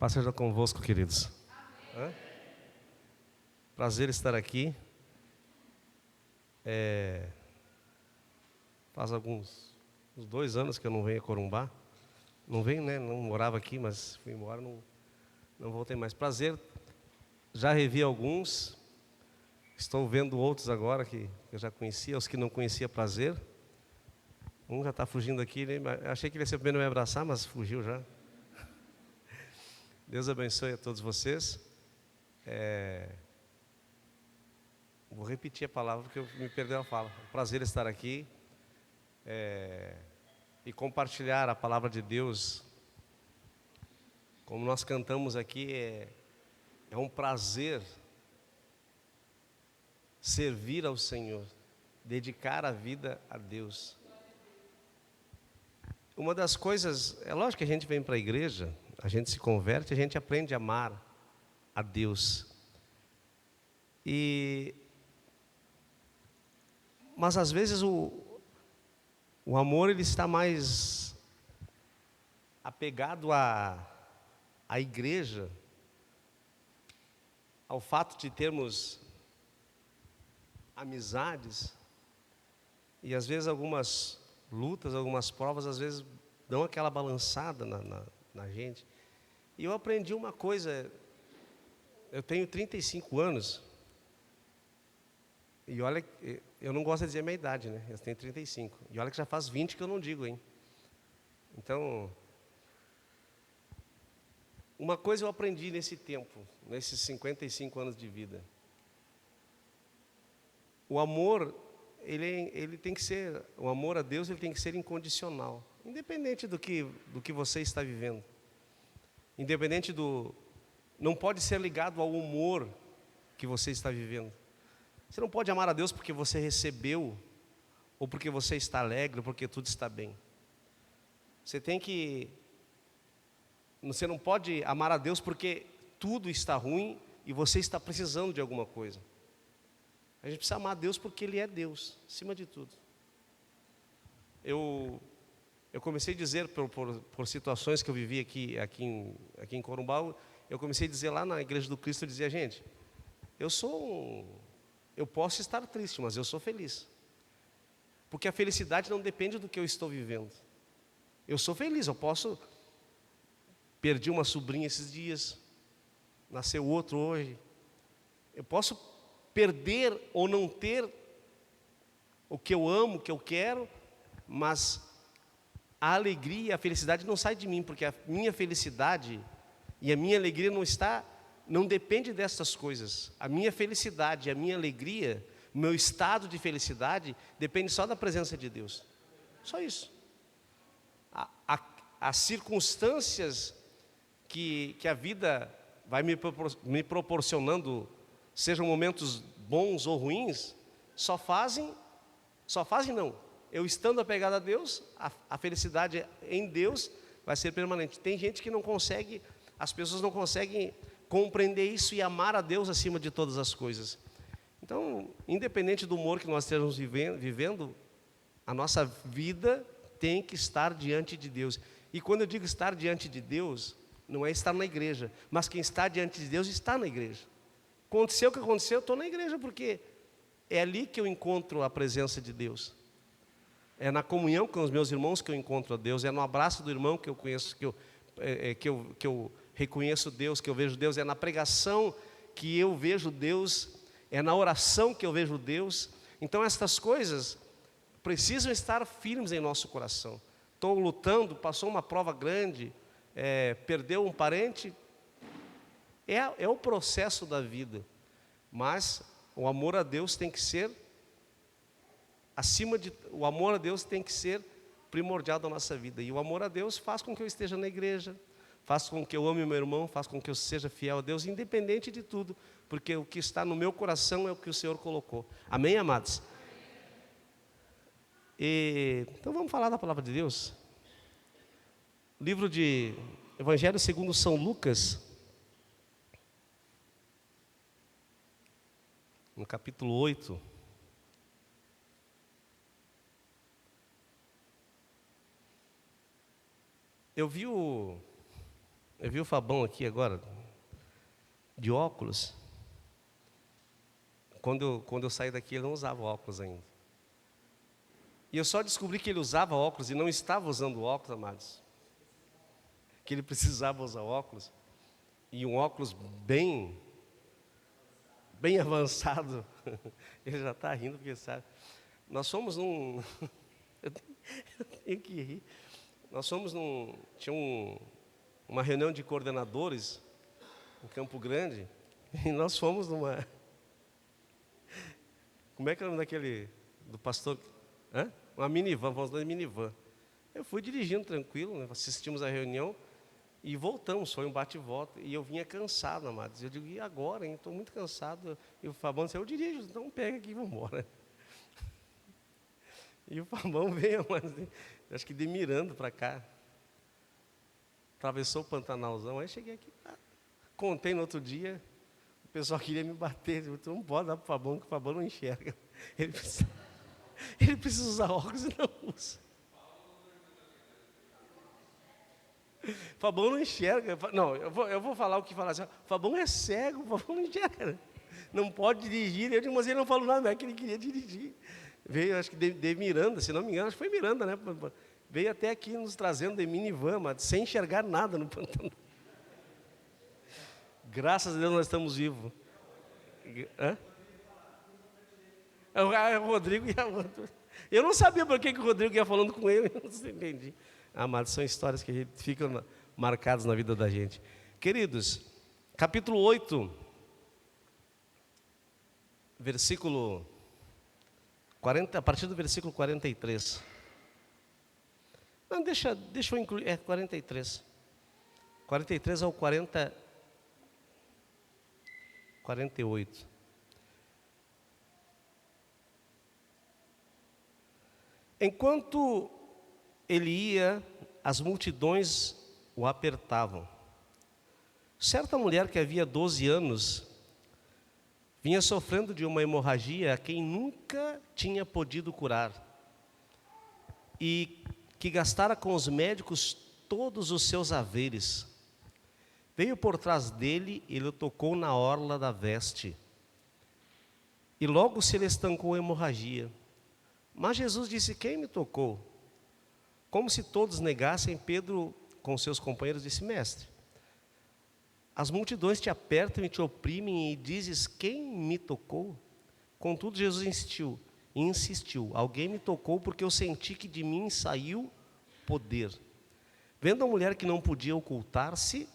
Paz seja convosco, queridos. Hã? Prazer estar aqui. Faz uns 2 anos que eu não venho a Corumbá. Não venho, né? Não morava aqui, mas fui embora, não voltei mais. Prazer. Já revi alguns. Estou vendo outros agora que eu já conhecia, os que não conhecia, prazer. Um já está fugindo aqui, né? Achei que ele ia ser o primeiro a me abraçar, mas fugiu já. Deus abençoe a todos vocês. Vou repetir a palavra porque eu me perdeu a fala. Prazer estar aqui e compartilhar a palavra de Deus. Como nós cantamos aqui, é um prazer servir ao Senhor, dedicar a vida a Deus. Uma das coisas, é lógico que a gente vem para a igreja, a gente se converte, a gente aprende a amar a Deus. Mas às vezes o amor ele está mais apegado à igreja, ao fato de termos amizades, e às vezes algumas lutas, algumas provas, às vezes dão aquela balançada na gente. E eu aprendi uma coisa, eu tenho 35 anos, e olha, eu não gosto de dizer a minha idade, né? Eu tenho 35, e olha que já faz 20 que eu não digo, hein? Então, uma coisa eu aprendi nesse tempo, nesses 55 anos de vida. O amor, ele tem que ser, o amor a Deus ele tem que ser incondicional, independente do que você está vivendo. Independente não pode ser ligado ao humor que você está vivendo. Você não pode amar a Deus porque você recebeu, ou porque você está alegre, ou porque tudo está bem. Você não pode amar a Deus porque tudo está ruim e você está precisando de alguma coisa. A gente precisa amar a Deus porque Ele é Deus, acima de tudo. Eu comecei a dizer, por situações que eu vivi aqui em Corumbá, eu comecei a dizer lá na Igreja do Cristo, eu dizia, gente, eu posso estar triste, mas eu sou feliz. Porque a felicidade não depende do que eu estou vivendo. Eu sou feliz, perdi uma sobrinha esses dias, nasceu outro hoje. Eu posso perder ou não ter o que eu amo, o que eu quero, mas a alegria, a felicidade não sai de mim, porque a minha felicidade e a minha alegria não depende dessas coisas. A minha felicidade, a minha alegria, o meu estado de felicidade depende só da presença de Deus. Só isso. As circunstâncias que a vida vai me proporcionando, sejam momentos bons ou ruins, só fazem não. Eu estando apegado a Deus, a felicidade em Deus vai ser permanente. Tem gente que não consegue, as pessoas não conseguem compreender isso e amar a Deus acima de todas as coisas. Então, independente do humor que nós estejamos vivendo, a nossa vida tem que estar diante de Deus. E quando eu digo estar diante de Deus, não é estar na igreja, mas quem está diante de Deus está na igreja. Aconteceu o que aconteceu, eu estou na igreja, porque é ali que eu encontro a presença de Deus. É na comunhão com os meus irmãos que eu encontro a Deus, é no abraço do irmão que eu conheço, que eu reconheço Deus, que eu vejo Deus, é na pregação que eu vejo Deus, é na oração que eu vejo Deus. Então estas coisas precisam estar firmes em nosso coração. Estou lutando, passou uma prova grande, perdeu um parente, é o processo da vida, mas o amor a Deus tem que ser o amor a Deus tem que ser primordial da nossa vida, e o amor a Deus faz com que eu esteja na igreja, faz com que eu ame meu irmão, faz com que eu seja fiel a Deus, independente de tudo, porque o que está no meu coração é o que o Senhor colocou. Amém, amados? Então vamos falar da palavra de Deus. Livro de Evangelho segundo São Lucas, no capítulo 8. Eu vi Eu vi o Fabão aqui agora, de óculos. Quando eu saí daqui, ele não usava óculos ainda. E eu só descobri que ele usava óculos e não estava usando óculos, amados. Que ele precisava usar óculos. E um óculos bem avançado. Ele já está rindo porque sabe. Nós fomos num... eu tenho que rir. Nós fomos tinha uma reunião de coordenadores em Campo Grande. E nós fomos numa... Como é que é o nome daquele... Do pastor... Hã? Uma minivan, vamos de minivan. Eu fui dirigindo tranquilo, né? Assistimos a reunião e voltamos, foi um bate e volta. E eu vinha cansado, amados. Eu digo, e agora, hein? Estou muito cansado. E o Fabão disse, eu dirijo, então pega aqui e vamos embora. E o Fabão veio, mas acho que de Miranda para cá. Atravessou o Pantanalzão, aí cheguei aqui, contei no outro dia, o pessoal queria me bater. Eu disse, não pode dar para o Fabão, que o Fabão não enxerga. Ele precisa usar óculos e não usa. Fabão não enxerga. Não, eu vou falar o que falar assim. Fabão é cego, Fabão não enxerga. Não pode dirigir. Eu digo, mas ele não falou nada, não é que ele queria dirigir. Veio, acho que de Miranda, se não me engano, acho que foi Miranda, né? Veio até aqui nos trazendo de minivan, mas sem enxergar nada no Pantanal. Graças a Deus nós estamos vivos. Hã? O Rodrigo ia... Eu não sabia por que o Rodrigo ia falando com ele, eu não entendi. Amados, são histórias que ficam marcadas na vida da gente. Queridos, capítulo 8, versículo 40, a partir do versículo 43. Não, deixa eu incluir, 43. 43 ao 48. Enquanto ele ia, as multidões o apertavam. Certa mulher que havia 12 anos vinha sofrendo de uma hemorragia a quem nunca tinha podido curar e que gastara com os médicos todos os seus haveres. Veio por trás dele e ele tocou na orla da veste. E logo se lhe estancou a hemorragia. Mas Jesus disse, quem me tocou? Como se todos negassem, Pedro com seus companheiros disse, mestre, as multidões te apertam e te oprimem e dizes, quem me tocou? Contudo, Jesus insistiu, alguém me tocou porque eu senti que de mim saiu poder. Vendo a mulher que não podia ocultar-se,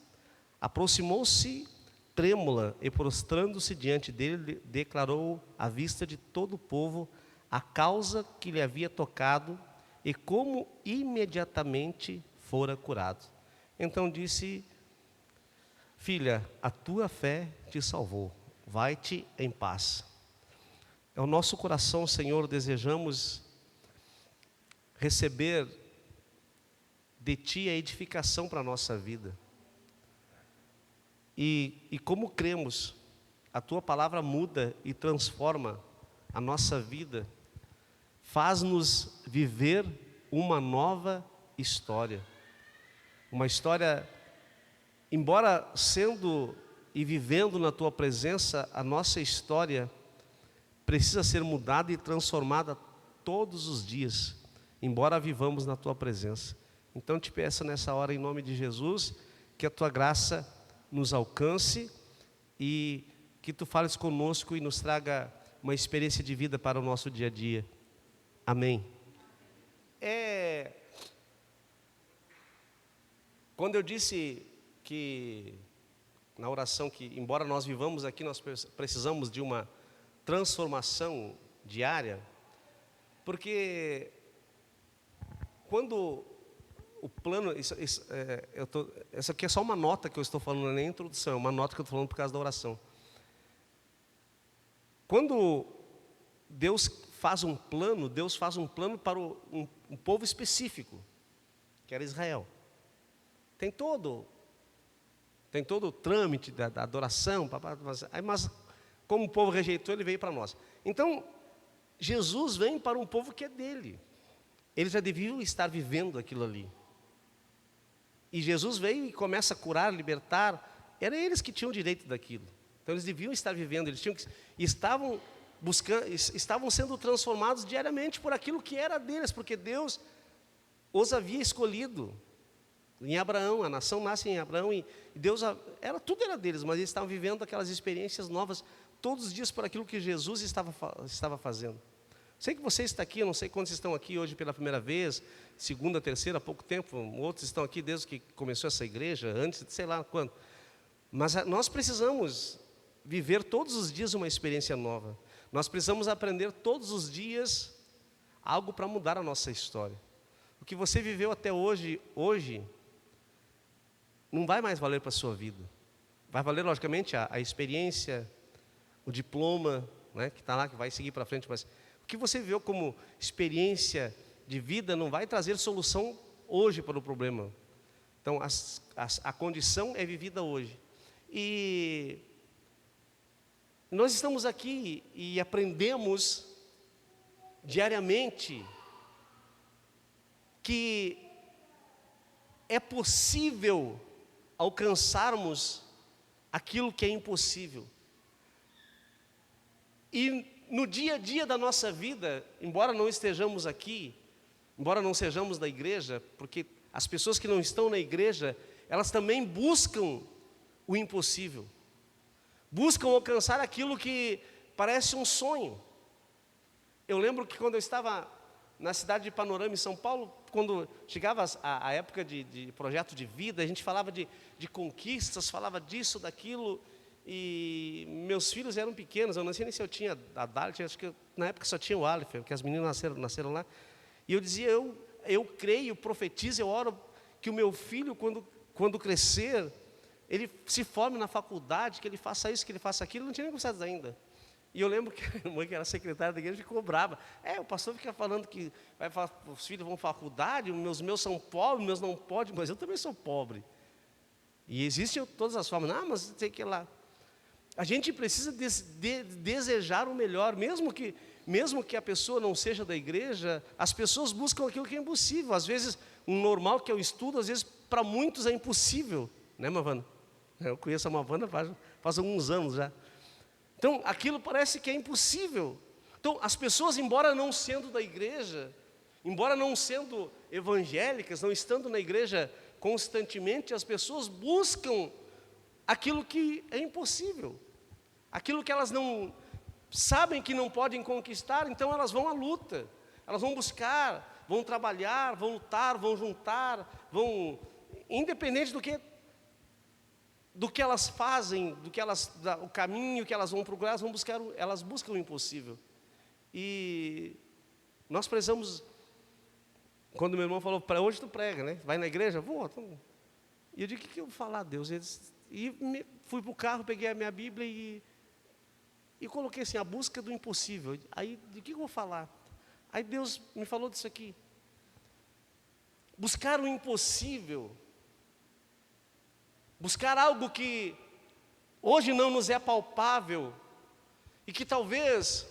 aproximou-se trêmula e prostrando-se diante dele, declarou à vista de todo o povo a causa que lhe havia tocado e como imediatamente fora curado. Então disse, filha, a tua fé te salvou, vai-te em paz. É o nosso coração, Senhor, desejamos receber de Ti a edificação para a nossa vida. E como cremos, a Tua palavra muda e transforma a nossa vida, faz-nos viver uma nova história. Uma história, embora sendo e vivendo na Tua presença, a nossa história precisa ser mudada e transformada todos os dias, embora vivamos na Tua presença. Então te peço nessa hora, em nome de Jesus, que a Tua graça nos alcance e que Tu fales conosco e nos traga uma experiência de vida para o nosso dia a dia. Amém. Quando eu disse que, na oração, que embora nós vivamos aqui, nós precisamos de uma transformação diária, porque quando o plano, essa aqui é só uma nota que eu estou falando, não é nem introdução, é uma nota que eu estou falando por causa da oração. Quando Deus faz um plano, Deus faz um plano para um povo específico, que era Israel. Tem todo o trâmite da adoração, mas como o povo rejeitou, ele veio para nós. Então, Jesus vem para um povo que é dele. Eles já deviam estar vivendo aquilo ali. E Jesus veio e começa a curar, libertar. Eram eles que tinham direito daquilo. Então eles deviam estar vivendo, estavam buscando, estavam sendo transformados diariamente por aquilo que era deles, porque Deus os havia escolhido. Em Abraão, a nação nasce em Abraão e Deus, tudo era deles, mas eles estavam vivendo aquelas experiências novas todos os dias por aquilo que Jesus estava fazendo. Sei que você está aqui, eu não sei quantos estão aqui hoje pela primeira vez, segunda, terceira, há pouco tempo, outros estão aqui desde que começou essa igreja, antes de sei lá quando. Mas nós precisamos viver todos os dias uma experiência nova. Nós precisamos aprender todos os dias algo para mudar a nossa história. O que você viveu até hoje não vai mais valer para a sua vida. Vai valer, logicamente, a experiência, o diploma, né, que está lá, que vai seguir para frente, mas o que você viveu como experiência de vida não vai trazer solução hoje para o problema. Então, a condição é vivida hoje. E nós estamos aqui e aprendemos diariamente que é possível alcançarmos aquilo que é impossível. E no dia a dia da nossa vida, embora não estejamos aqui, embora não sejamos da igreja, porque as pessoas que não estão na igreja, elas também buscam o impossível. Buscam alcançar aquilo que parece um sonho. Eu lembro que quando eu estava na cidade de Panorama, em São Paulo, quando chegava a época de projeto de vida, a gente falava de conquistas, falava disso, daquilo, e meus filhos eram pequenos, eu não sei nem se eu tinha a Dalit, acho que na época só tinha o Aleph, porque as meninas nasceram lá, e eu dizia, eu creio, profetizo, eu oro que o meu filho, quando crescer, ele se forme na faculdade, que ele faça isso, que ele faça aquilo, não tinha nem começado ainda. E eu lembro que a mãe, que era secretária da igreja, ficou brava. O pastor fica falando que os filhos vão à faculdade, os meus são pobres, os meus não podem, mas eu também sou pobre. E existem todas as formas, mas tem que ir lá. A gente precisa desejar o melhor, mesmo que a pessoa não seja da igreja, as pessoas buscam aquilo que é impossível. Às vezes, um normal que é o estudo, às vezes, para muitos é impossível. Né, Mavana? Eu conheço a Mavana faz alguns anos já. Então, aquilo parece que é impossível. Então, as pessoas, embora não sendo da igreja, embora não sendo evangélicas, não estando na igreja constantemente, as pessoas buscam aquilo que é impossível. Aquilo que elas não sabem que não podem conquistar, então elas vão à luta. Elas vão buscar, vão trabalhar, vão lutar, vão juntar, independente do que elas fazem, o caminho que elas vão procurar, elas buscam o impossível. E nós precisamos, quando meu irmão falou, para hoje tu prega, né? Vai na igreja? Vou. E eu digo, o que eu vou falar, Deus? Fui para o carro, peguei a minha Bíblia e coloquei assim, a busca do impossível. Aí, de que eu vou falar? Aí Deus me falou disso aqui. Buscar o impossível. Buscar algo que hoje não nos é palpável e que talvez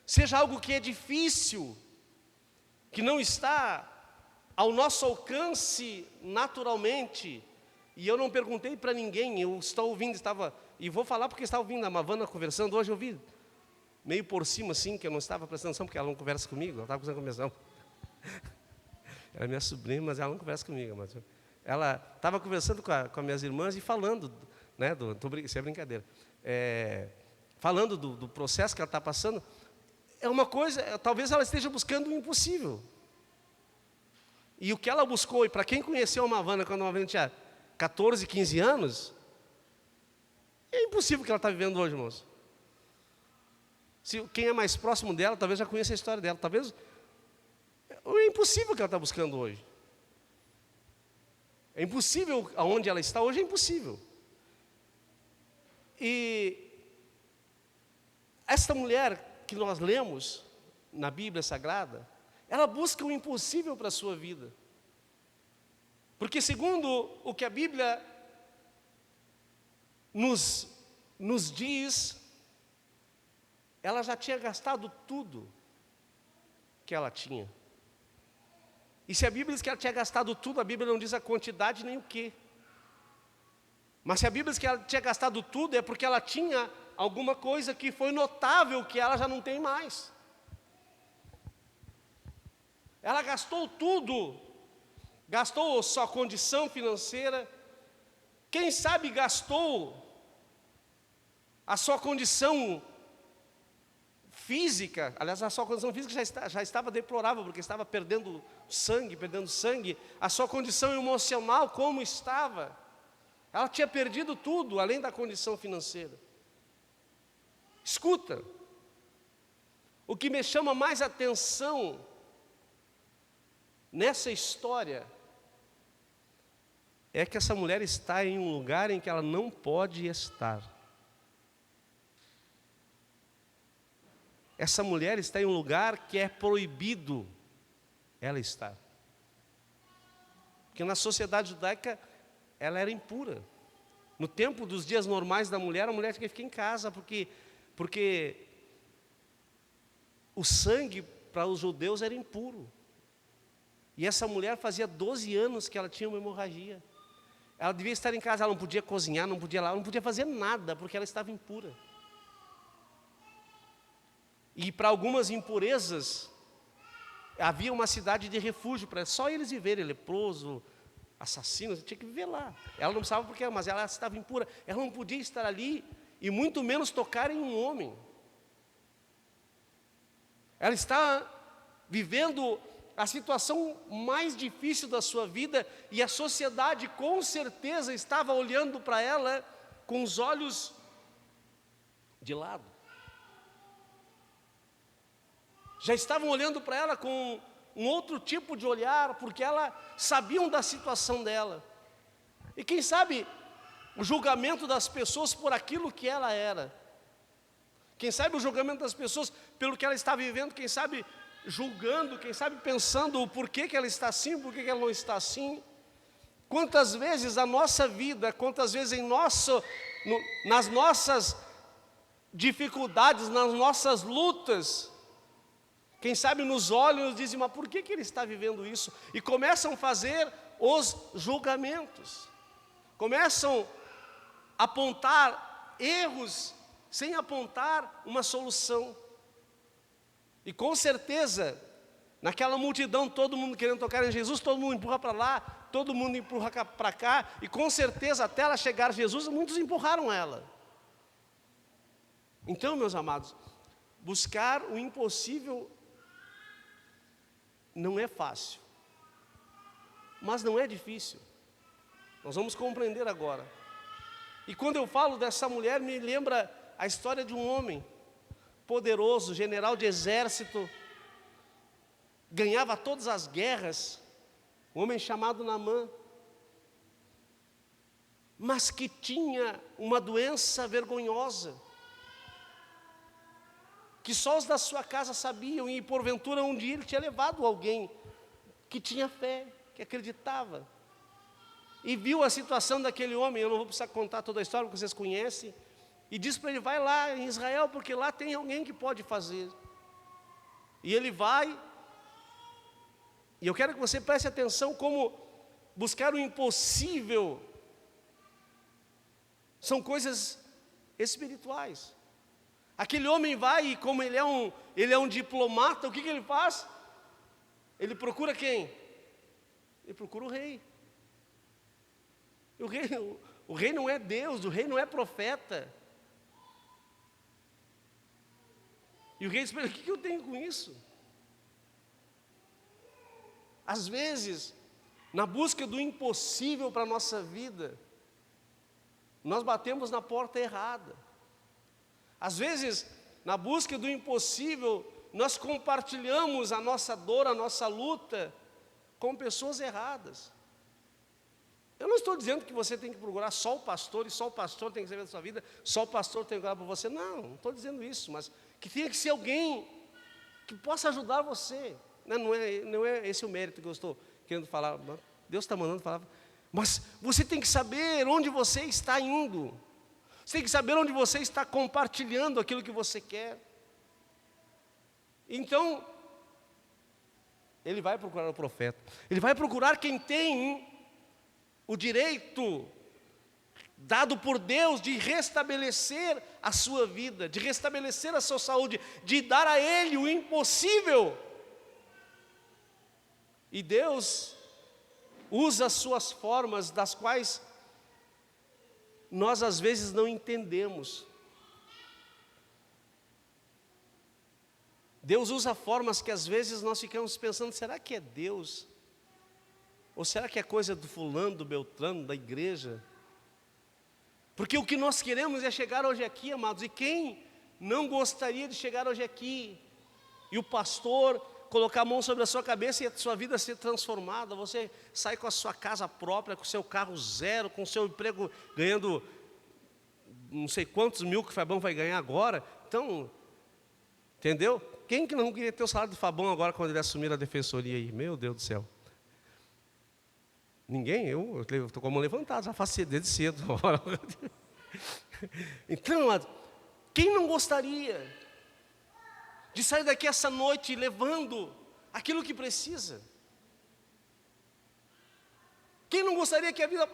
seja algo que é difícil, que não está ao nosso alcance naturalmente. E eu não perguntei para ninguém, eu estou ouvindo, e vou falar porque estava ouvindo a Mavana conversando. Hoje eu vi meio por cima assim, que eu não estava prestando atenção, porque ela não conversa comigo, ela estava conversando comigo. Ela é minha sobrinha, mas ela não conversa comigo. Ela estava conversando com as minhas irmãs e falando, né, isso é brincadeira, falando do processo que ela está passando. É uma coisa, talvez ela esteja buscando o impossível. E o que ela buscou, e para quem conheceu a Mavana quando a Mavana tinha 14, 15 anos, é impossível o que ela está vivendo hoje, irmãos. Quem é mais próximo dela, talvez já conheça a história dela, talvez é impossível o que ela está buscando hoje. É impossível, aonde ela está hoje é impossível. E esta mulher que nós lemos na Bíblia Sagrada, ela busca o impossível para a sua vida. Porque segundo o que a Bíblia nos diz, ela já tinha gastado tudo que ela tinha. E se a Bíblia diz que ela tinha gastado tudo, a Bíblia não diz a quantidade nem o quê. Mas se a Bíblia diz que ela tinha gastado tudo, é porque ela tinha alguma coisa que foi notável que ela já não tem mais. Ela gastou tudo, gastou sua condição financeira, quem sabe gastou a sua condição física, aliás, a sua condição física já estava deplorável, porque estava perdendo sangue, a sua condição emocional como estava, ela tinha perdido tudo, além da condição financeira. Escuta, o que me chama mais atenção nessa história é que essa mulher está em um lugar em que ela não pode estar. Essa mulher está em um lugar que é proibido ela estar. Porque na sociedade judaica ela era impura. No tempo dos dias normais da mulher, a mulher tinha que ficar em casa, porque o sangue para os judeus era impuro. E essa mulher fazia 12 anos que ela tinha uma hemorragia. Ela devia estar em casa, ela não podia cozinhar, não podia lavar, não podia fazer nada, porque ela estava impura. E para algumas impurezas, havia uma cidade de refúgio, para só eles viverem, leproso, assassino, tinha que viver lá. Ela não precisava porque, mas ela estava impura, ela não podia estar ali, e muito menos tocar em um homem. Ela está vivendo a situação mais difícil da sua vida, e a sociedade com certeza estava olhando para ela com os olhos de lado. Já estavam olhando para ela com um outro tipo de olhar, porque elas sabiam da situação dela. E quem sabe o julgamento das pessoas por aquilo que ela era. Quem sabe o julgamento das pessoas pelo que ela está vivendo, quem sabe julgando, quem sabe pensando o porquê que ela está assim, porquê que ela não está assim. Quantas vezes a nossa vida, quantas vezes nas nossas dificuldades, nas nossas lutas, quem sabe nos olham e nos dizem, mas por que ele está vivendo isso? E começam a fazer os julgamentos. Começam a apontar erros sem apontar uma solução. E com certeza, naquela multidão, todo mundo querendo tocar em Jesus, todo mundo empurra para lá, todo mundo empurra para cá, e com certeza até ela chegar a Jesus, muitos empurraram ela. Então, meus amados, buscar o impossível não é fácil, mas não é difícil. Nós vamos compreender agora. E quando eu falo dessa mulher, me lembra a história de um homem poderoso, general de exército, ganhava todas as guerras, um homem chamado Naamã, mas que tinha uma doença vergonhosa, que só os da sua casa sabiam, e porventura um dia ele tinha levado alguém que tinha fé, que acreditava, e viu a situação daquele homem. Eu não vou precisar contar toda a história, porque vocês conhecem, e disse para ele, vai lá em Israel, porque lá tem alguém que pode fazer. E ele vai, e eu quero que você preste atenção como buscar o impossível são coisas espirituais. Aquele homem vai, e como ele é um diplomata, o que ele faz? Ele procura quem? Ele procura o rei. O rei não é Deus, o rei não é profeta. E o rei diz, o que eu tenho com isso? Às vezes, na busca do impossível para a nossa vida, nós batemos na porta errada. Às vezes, na busca do impossível, nós compartilhamos a nossa dor, a nossa luta com pessoas erradas. Eu não estou dizendo que você tem que procurar só o pastor, e só o pastor tem que saber da sua vida, só o pastor tem que orar por você. Não estou dizendo isso, mas que tenha que ser alguém que possa ajudar você. Não é esse o mérito que eu estou querendo falar. Deus está mandando falar. Mas você tem que saber onde você está indo. Você tem que saber onde você está compartilhando aquilo que você quer. Então, ele vai procurar o profeta. Ele vai procurar quem tem o direito dado por Deus de restabelecer a sua vida, de restabelecer a sua saúde, de dar a ele o impossível. E Deus usa as suas formas, das quais nós às vezes não entendemos. Deus usa formas que às vezes nós ficamos pensando, será que é Deus? Ou será que é coisa do fulano, do beltrano, da igreja? Porque o que nós queremos é chegar hoje aqui, amados, e quem não gostaria de chegar hoje aqui, e o pastor colocar a mão sobre a sua cabeça e a sua vida ser transformada, você sai com a sua casa própria, com o seu carro zero, com o seu emprego ganhando não sei quantos mil que o Fabão vai ganhar agora. Então, entendeu? Quem que não queria ter o salário do Fabão agora quando ele assumir a defensoria aí? Meu Deus do céu. Ninguém, eu estou com a mão levantada, já faço desde cedo. Então, quem não gostaria de sair daqui essa noite levando aquilo que precisa? Quem não gostaria que a vida,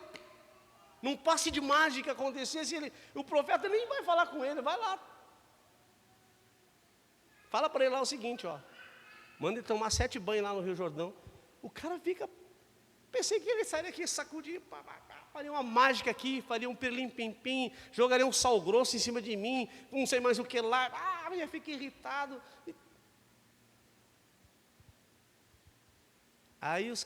num passe de mágica, acontecesse? O profeta nem vai falar com ele, vai lá. Fala para ele lá o seguinte, ó, manda ele tomar 7 banhos lá no Rio Jordão. O cara fica, pensei que ele sairia aqui sacudir, faria uma mágica aqui, faria um perlim-pim-pim, jogaria um sal grosso em cima de mim, não sei mais o que lá, já fica irritado. Aí os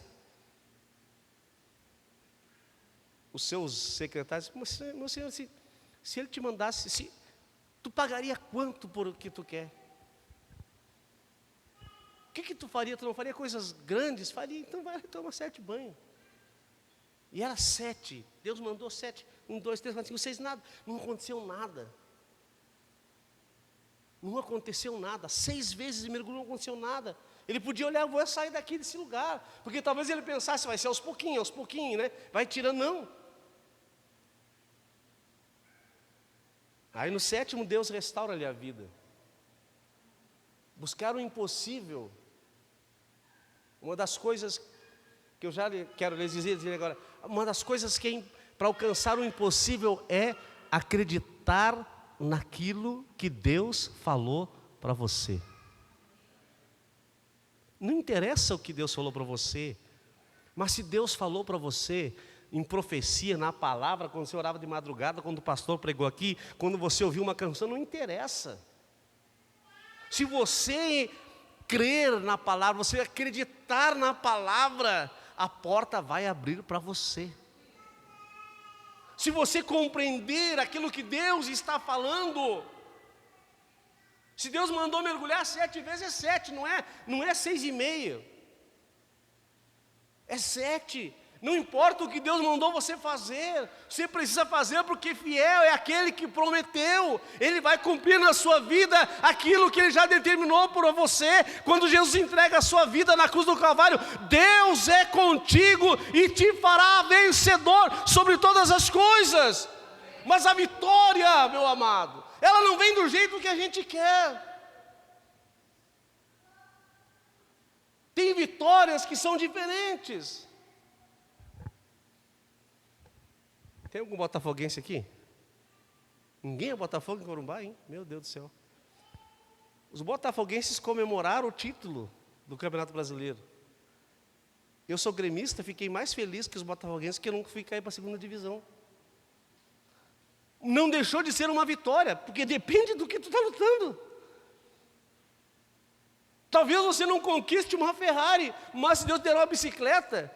seus secretários, meu senhor, se ele te mandasse, tu pagaria quanto por o que tu quer? O que tu faria? Tu não faria coisas grandes? Faria, então vai tomar 7 banhos. E era 7, Deus mandou 7, 1, 2, 3, 4, 5, 6, nada, não aconteceu nada. Não aconteceu nada, 6 vezes ele mergulhou, não aconteceu nada. Ele podia olhar, vou sair daqui desse lugar, porque talvez ele pensasse, vai ser aos pouquinhos, né? Vai tirando, não. Aí no 7º Deus restaura-lhe a vida. Buscar o impossível. Uma das coisas que eu já quero lhes dizer agora, uma das coisas que para alcançar o impossível é acreditar naquilo que Deus falou para você. Não interessa o que Deus falou para você, mas se Deus falou para você em profecia, na palavra, quando você orava de madrugada, quando o pastor pregou aqui, quando você ouviu uma canção, não interessa. Se você crer na palavra, você acreditar na palavra, a porta vai abrir para você. Se você compreender aquilo que Deus está falando, se Deus mandou mergulhar 7 vezes, é 7, não é 6,5. É 7. Não importa o que Deus mandou você fazer, você precisa fazer porque fiel é aquele que prometeu. Ele vai cumprir na sua vida aquilo que Ele já determinou por você. Quando Jesus entrega a sua vida na cruz do Calvário, Deus é contigo e te fará vencedor sobre todas as coisas. Mas a vitória, meu amado, ela não vem do jeito que a gente quer. Tem vitórias que são diferentes. Tem algum botafoguense aqui? Ninguém é Botafogo em Corumbá, hein? Meu Deus do céu. Os botafoguenses comemoraram o título do Campeonato Brasileiro. Eu sou gremista, fiquei mais feliz que os botafoguenses, que eu não fui cair para a 2ª divisão. Não deixou de ser uma vitória, porque depende do que tu está lutando. Talvez você não conquiste uma Ferrari, mas se Deus der uma bicicleta,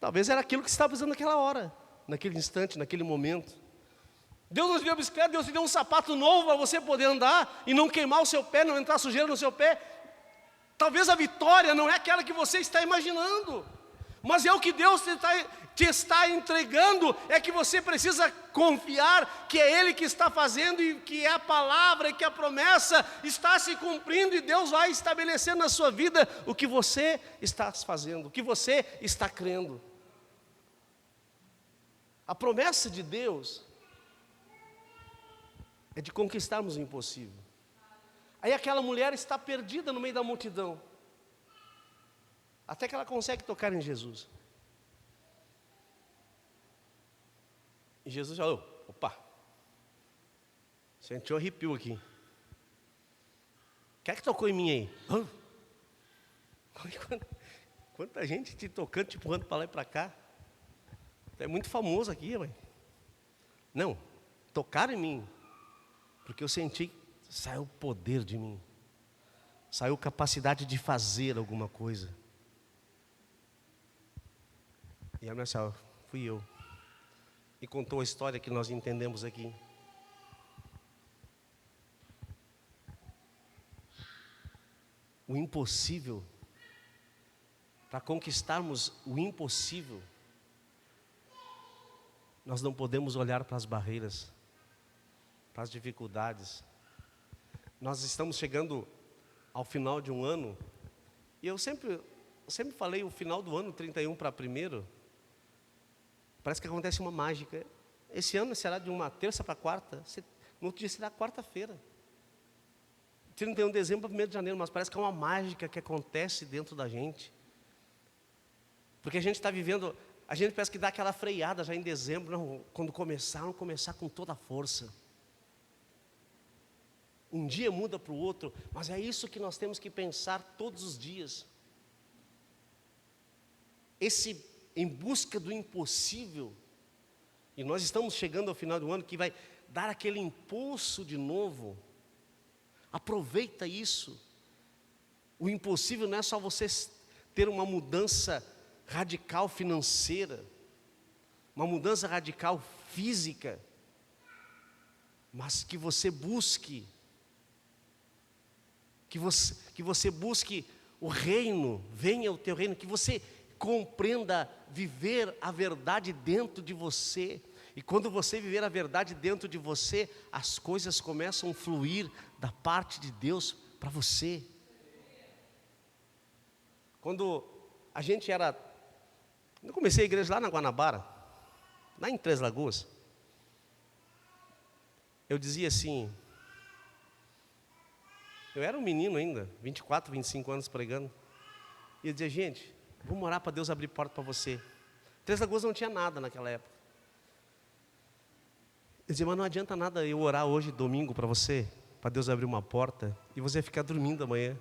talvez era aquilo que você estava precisando naquela hora, naquele instante, naquele momento. Deus nos deu a bicicleta, Deus te deu um sapato novo para você poder andar e não queimar o seu pé, não entrar sujeira no seu pé. Talvez a vitória não é aquela que você está imaginando, mas é o que Deus te está entregando. É que você precisa confiar que é Ele que está fazendo, e que é a palavra, e que a promessa está se cumprindo, e Deus vai estabelecer na sua vida o que você está fazendo, o que você está crendo. A promessa de Deus é de conquistarmos o impossível. Aí aquela mulher está perdida no meio da multidão. até que ela consegue tocar em Jesus. E Jesus falou: opa, sentiu um arrepio aqui. Quem é que tocou em mim aí? Quanta gente te tocando, te empurrando para lá e para cá. É muito famoso aqui, mãe. Não, tocaram em mim, porque eu senti que saiu poder de mim. Saiu capacidade de fazer alguma coisa. E a minha senhora, fui eu. E contou a história que nós entendemos aqui. O impossível, para conquistarmos o impossível, nós não podemos olhar para as barreiras, para as dificuldades. Nós estamos chegando ao final de um ano, e eu sempre falei o final do ano, 31 para 1º, parece que acontece uma mágica. Esse ano será de uma terça para quarta, no outro dia será quarta-feira. 31 de dezembro para 1º de janeiro, mas parece que é uma mágica que acontece dentro da gente. Porque a gente está vivendo, a gente parece que dá aquela freada já em dezembro, não, quando vamos começar com toda a força. Um dia muda para o outro, mas é isso que nós temos que pensar todos os dias. Em busca do impossível, e nós estamos chegando ao final do ano, que vai dar aquele impulso de novo. Aproveita isso. O impossível não é só você ter uma mudança radical financeira, uma mudança radical física, mas que você busque, que você busque o reino, venha o teu reino, que você compreenda viver a verdade dentro de você. E quando você viver a verdade dentro de você, as coisas começam a fluir da parte de Deus para você. Quando a gente eu comecei a igreja lá na Guanabara, lá em Três Lagoas, eu dizia assim, eu era um menino ainda, 24, 25 anos pregando, e eu dizia: gente, vamos orar para Deus abrir porta para você. Três Lagoas não tinha nada naquela época. Eu dizia: mas não adianta nada eu orar hoje, domingo, para você, para Deus abrir uma porta, e você ficar dormindo amanhã.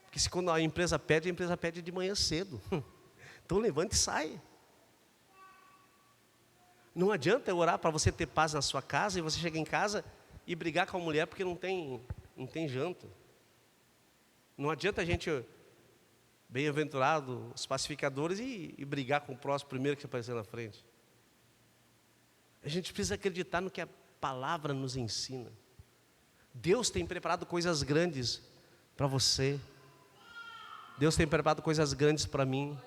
Porque se quando a empresa pede de manhã cedo. Então levante e sai. Não adianta eu orar para você ter paz na sua casa, e você chega em casa e brigar com a mulher porque não tem janta. Não adianta a gente, bem-aventurado, os pacificadores, e brigar com o próximo primeiro que aparecer na frente. A gente precisa acreditar no que a palavra nos ensina. Deus tem preparado coisas grandes para você. Deus tem preparado coisas grandes para mim.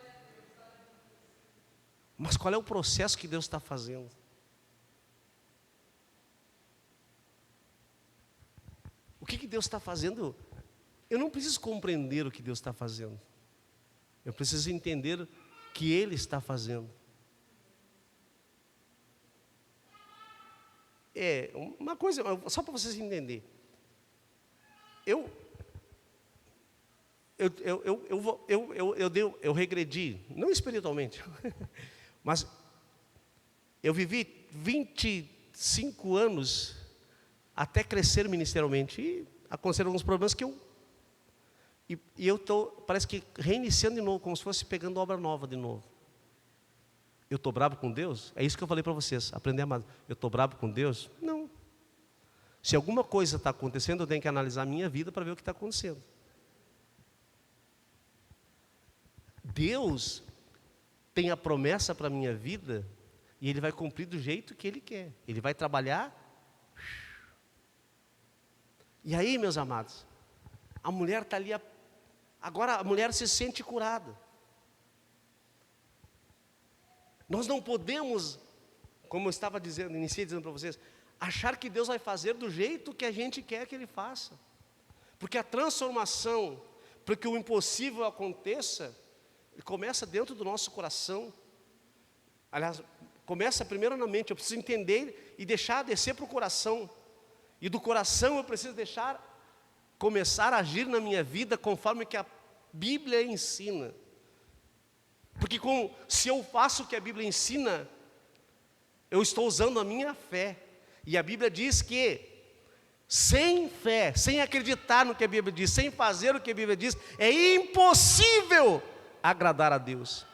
Mas qual é o processo que Deus está fazendo? O que Deus está fazendo? Eu não preciso compreender o que Deus está fazendo. Eu preciso entender o que Ele está fazendo. Uma coisa, só para vocês entenderem. Eu regredi, não espiritualmente, mas eu vivi 25 anos até crescer ministerialmente, e aconteceram alguns problemas que eu estou, parece que reiniciando de novo, como se fosse pegando obra nova de novo. Eu estou bravo com Deus? É isso que eu falei para vocês, aprender a amar. Eu estou bravo com Deus? Não. Se alguma coisa está acontecendo, eu tenho que analisar a minha vida para ver o que está acontecendo. Deus tem a promessa para a minha vida, e Ele vai cumprir do jeito que Ele quer. Ele vai trabalhar. E aí, meus amados, a mulher está ali, agora a mulher se sente curada. Nós não podemos, como eu estava dizendo, iniciei dizendo para vocês, achar que Deus vai fazer do jeito que a gente quer que Ele faça. Porque a transformação, para que o impossível aconteça, começa dentro do nosso coração. Aliás, começa primeiro na mente. Eu preciso entender e deixar descer para o coração. E do coração eu preciso deixar começar a agir na minha vida conforme que a Bíblia ensina. Porque se eu faço o que a Bíblia ensina, eu estou usando a minha fé. E a Bíblia diz que sem fé, sem acreditar no que a Bíblia diz, sem fazer o que a Bíblia diz, é impossível agradar a Deus.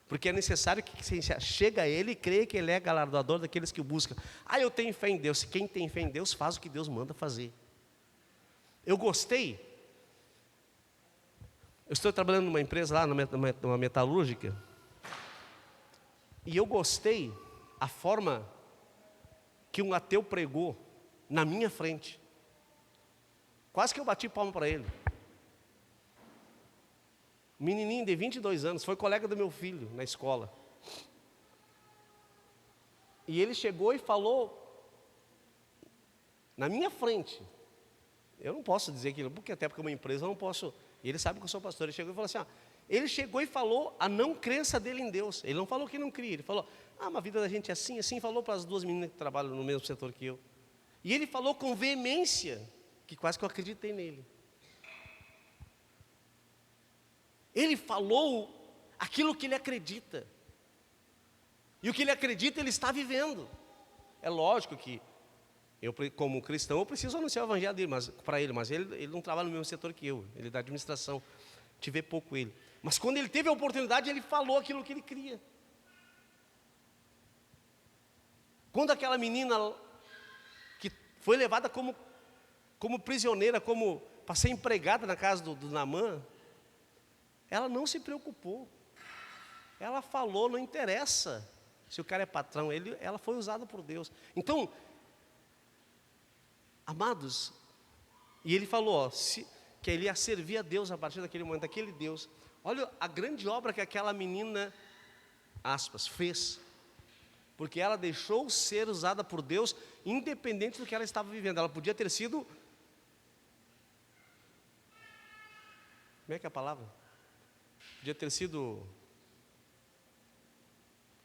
Porque é necessário que você chegue a Ele e creia que Ele é galardoador daqueles que o buscam. Eu tenho fé em Deus. Quem tem fé em Deus faz o que Deus manda fazer. Eu gostei. Eu estou trabalhando numa empresa lá, numa metalúrgica. E eu gostei a forma que um ateu pregou na minha frente. Quase que eu bati palma para ele. Um menininho de 22 anos, foi colega do meu filho na escola. E ele chegou e falou na minha frente. Eu não posso dizer que, porque até porque é uma empresa eu não posso. E ele sabe que eu sou pastor. Ele chegou e falou assim: ele chegou e falou a não crença dele em Deus. Ele não falou que não cria. Ele falou: mas a vida da gente é assim, assim. Falou para as duas meninas que trabalham no mesmo setor que eu. E ele falou com veemência, que quase que eu acreditei nele. Ele falou aquilo que ele acredita. E o que ele acredita, ele está vivendo. É lógico que eu, como cristão, eu preciso anunciar o evangelho dele, para ele, mas ele não trabalha no mesmo setor que eu. Ele é da administração. Te vê pouco ele. Mas quando ele teve a oportunidade, ele falou aquilo que ele cria. Quando aquela menina que foi levada como prisioneira, para ser empregada na casa do Naamã, ela não se preocupou. Ela falou, não interessa se o cara é patrão, ela foi usada por Deus. Então, amados, e ele falou, que ele ia servir a Deus a partir daquele momento, daquele Deus. Olha a grande obra que aquela menina, aspas, fez. Porque ela deixou ser usada por Deus, independente do que ela estava vivendo. Ela podia ter sido, como é que é a palavra? Podia ter sido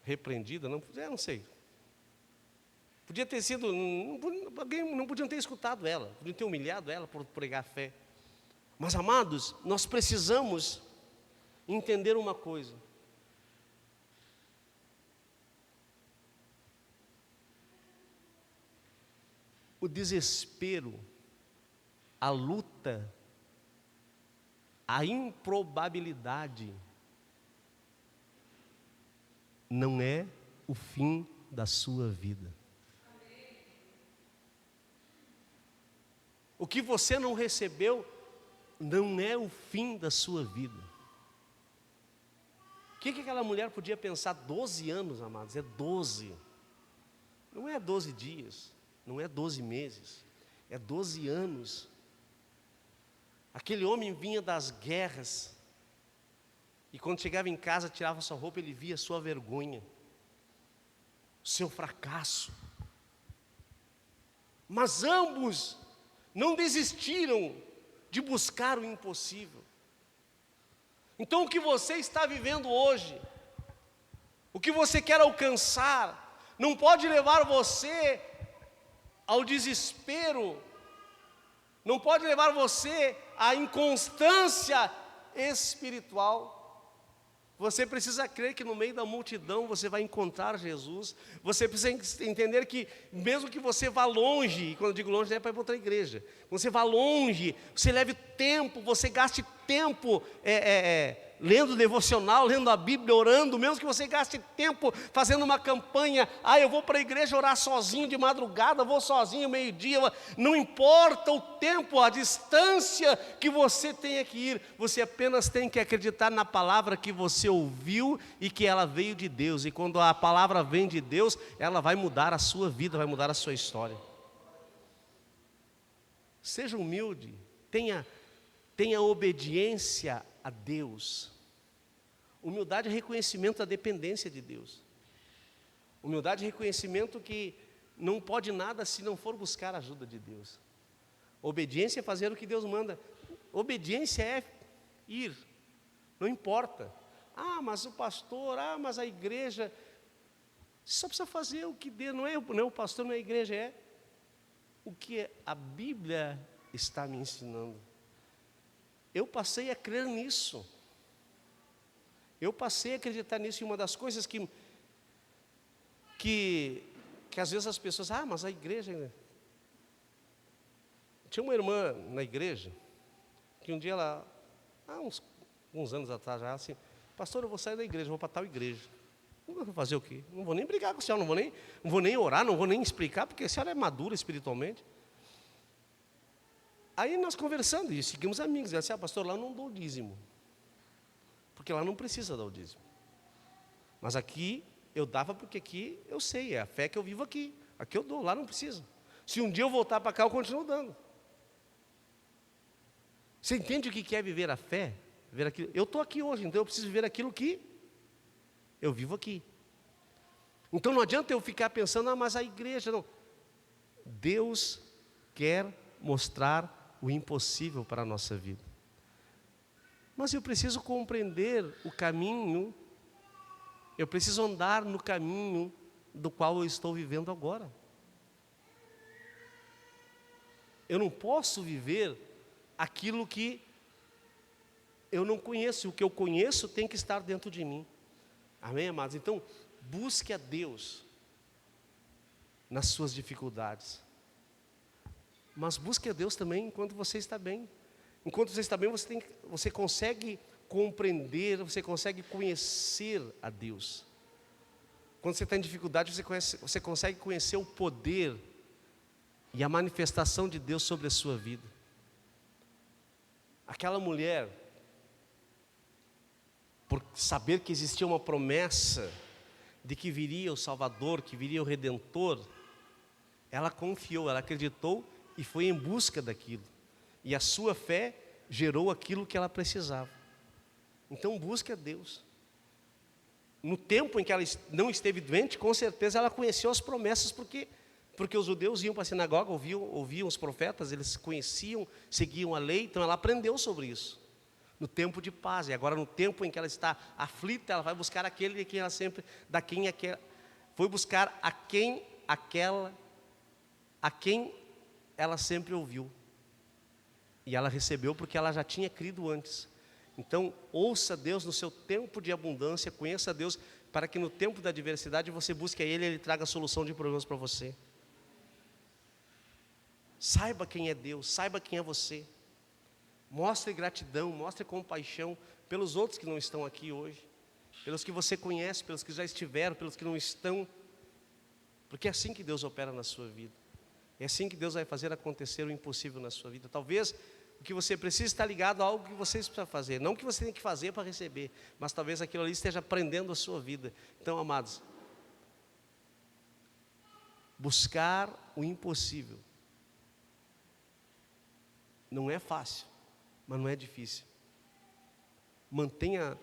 repreendida, não sei. Podia ter sido, alguém não podiam ter escutado ela, podiam ter humilhado ela por pregar fé. Mas, amados, nós precisamos entender uma coisa. O desespero, a luta, a improbabilidade não é o fim da sua vida. O que você não recebeu não é o fim da sua vida. O que aquela mulher podia pensar? 12 anos, amados, é 12. Não é 12 dias, não é 12 meses, é 12 anos. Aquele homem vinha das guerras, e quando chegava em casa, tirava sua roupa, ele via a sua vergonha, o seu fracasso. Mas ambos não desistiram de buscar o impossível. Então o que você está vivendo hoje, o que você quer alcançar, não pode levar você ao desespero, não pode levar você à inconstância espiritual. Você precisa crer que no meio da multidão você vai encontrar Jesus. Você precisa entender que mesmo que você vá longe, e quando eu digo longe não é para ir para outra igreja, quando você vá longe, você leve tempo, você gaste tempo lendo devocional, lendo a Bíblia, orando, mesmo que você gaste tempo fazendo uma campanha. Eu vou para a igreja orar sozinho de madrugada, vou sozinho meio-dia, não importa o tempo, a distância que você tenha que ir, você apenas tem que acreditar na palavra que você ouviu e que ela veio de Deus. E quando a palavra vem de Deus, ela vai mudar a sua vida, vai mudar a sua história. Seja humilde, tenha obediência a Deus. Humildade é reconhecimento da dependência de Deus. Humildade é reconhecimento que não pode nada se não for buscar a ajuda de Deus. Obediência é fazer o que Deus manda. Obediência é ir, não importa. Mas o pastor, mas a igreja. Você só precisa fazer o que Deus, não é o pastor, não é a igreja, é o que a Bíblia está me ensinando. Eu passei a crer nisso. Eu passei a acreditar nisso, e uma das coisas que às vezes as pessoas, mas a igreja... Tinha uma irmã na igreja, que um dia ela, há uns anos atrás já, assim, pastor, eu vou sair da igreja, vou para tal igreja. Eu vou fazer o quê? Não vou nem brigar com a senhora, não vou nem orar, não vou nem explicar, porque a senhora é madura espiritualmente. Aí nós conversando e seguimos amigos, ela disse, pastor, lá eu não dou o dízimo, porque lá não precisa dar o dízimo. Mas aqui eu dava porque aqui eu sei, é a fé que eu vivo aqui. Aqui eu dou, lá não precisa. Se um dia eu voltar para cá, eu continuo dando. Você entende o que é viver a fé? Viver aquilo. Eu estou aqui hoje, então eu preciso viver aquilo que eu vivo aqui. Então não adianta eu ficar pensando, mas a igreja não. Deus quer mostrar o impossível para a nossa vida. Mas eu preciso compreender o caminho, eu preciso andar no caminho do qual eu estou vivendo agora. Eu não posso viver aquilo que eu não conheço. O que eu conheço tem que estar dentro de mim. Amém, amados? Então, busque a Deus nas suas dificuldades. Mas busque a Deus também enquanto você está bem. Enquanto você está bem, você consegue compreender, você consegue conhecer a Deus. Quando você está em dificuldade, você consegue conhecer o poder e a manifestação de Deus sobre a sua vida. Aquela mulher, por saber que existia uma promessa de que viria o Salvador, que viria o Redentor, ela confiou, ela acreditou e foi em busca daquilo. E a sua fé gerou aquilo que ela precisava. Então busque a Deus. No tempo em que ela não esteve doente, com certeza ela conheceu as promessas, porque os judeus iam para a sinagoga, ouviam os profetas, eles conheciam, seguiam a lei, então ela aprendeu sobre isso. No tempo de paz, e agora no tempo em que ela está aflita, ela vai buscar aquele de quem ela sempre, foi buscar a quem ela sempre ouviu. E ela recebeu porque ela já tinha crido antes. Então, ouça Deus no seu tempo de abundância, conheça Deus, para que no tempo da adversidade você busque a Ele e Ele traga a solução de problemas para você. Saiba quem é Deus, saiba quem é você. Mostre gratidão, mostre compaixão pelos outros que não estão aqui hoje, pelos que você conhece, pelos que já estiveram, pelos que não estão, porque é assim que Deus opera na sua vida. É assim que Deus vai fazer acontecer o impossível na sua vida. Talvez o que você precisa estar ligado a algo que você precisa fazer, não que você tem que fazer para receber, mas talvez aquilo ali esteja prendendo a sua vida. Então, amados, buscar o impossível não é fácil, mas não é difícil. Mantenha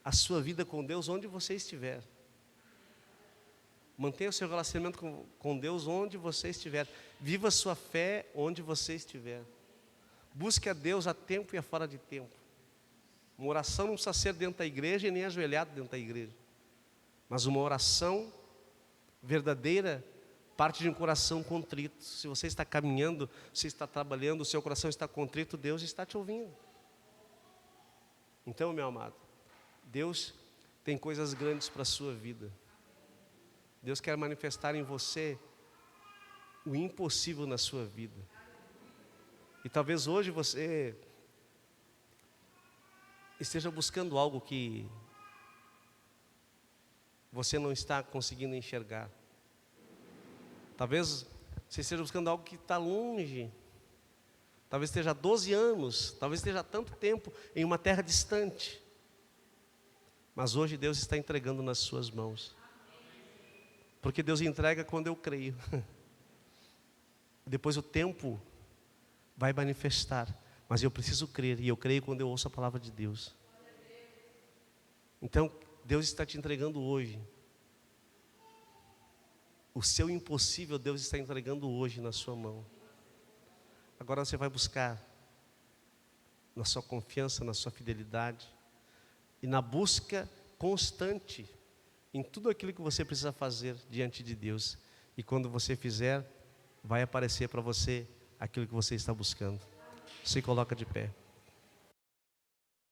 a sua vida com Deus onde você estiver. Mantenha o seu relacionamento com Deus onde você estiver. Viva a sua fé onde você estiver. Busque a Deus a tempo e a fora de tempo. Uma oração não precisa ser dentro da igreja e nem ajoelhado dentro da igreja. Mas uma oração verdadeira parte de um coração contrito. Se você está caminhando, você está trabalhando, o seu coração está contrito, Deus está te ouvindo. Então, meu amado, Deus tem coisas grandes para a sua vida. Deus quer manifestar em você o impossível na sua vida. E talvez hoje você esteja buscando algo que você não está conseguindo enxergar. Talvez você esteja buscando algo que está longe. Talvez esteja há 12 anos, talvez esteja há tanto tempo em uma terra distante. Mas hoje Deus está entregando nas suas mãos. Porque Deus entrega quando eu creio. Depois o tempo vai manifestar. Mas eu preciso crer, e eu creio quando eu ouço a palavra de Deus. Então, Deus está te entregando hoje. O seu impossível, Deus está entregando hoje na sua mão. Agora você vai buscar na sua confiança, na sua fidelidade e na busca constante em tudo aquilo que você precisa fazer diante de Deus. E quando você fizer, vai aparecer para você aquilo que você está buscando. Se coloca de pé.